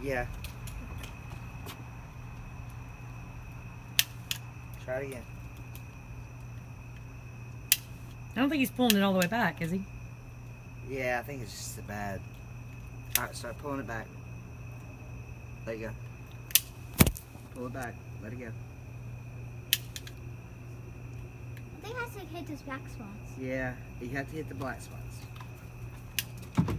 Yeah. Try it again. I don't think he's pulling it all the way back, is he? Yeah, I think it's just a bad. Alright, start pulling it back. Let it go. Pull it back. Let it go. I think it has to hit those black spots. Yeah, you have to hit the black spots. Okay,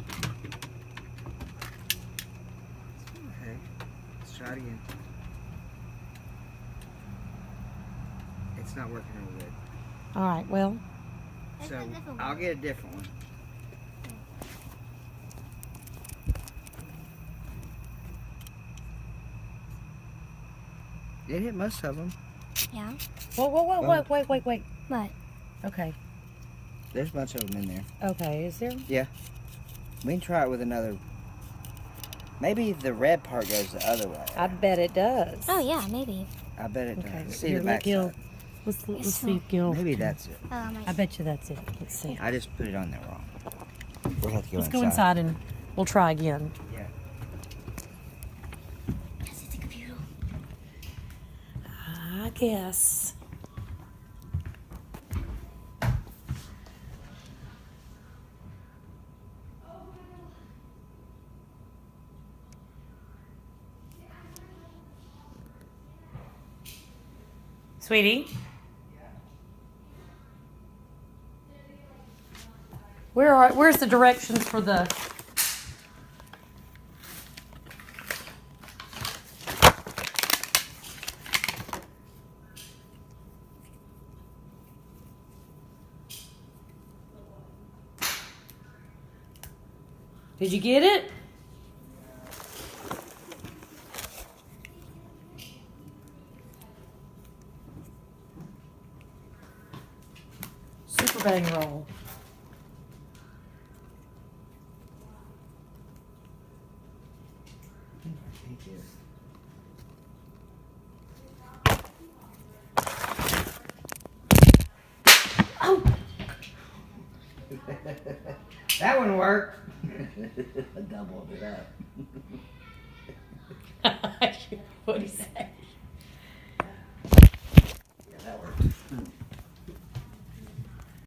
let's try it again. It's not working real good. All right, well. Let's So get a different I'll one. get a different one. It hit most of them. Yeah. Whoa, wait. What? Okay. There's a bunch of them in there. Okay, is there? Yeah. We can try it with another. Maybe the red part goes the other way. I bet it does. Oh yeah, maybe. I bet it Okay. does. See Here, the let back Gil. side. Let's see if Gil. Maybe that's it. I bet you that's it. Let's see. I just put it on there wrong. We'll have to go Let's inside. go inside and we'll try again. Yeah. Does it take a computer? I guess. Sweetie? Where's the directions for the... Did you get it? Super bang roll. Oh! That one worked. I doubled it up. What do you say?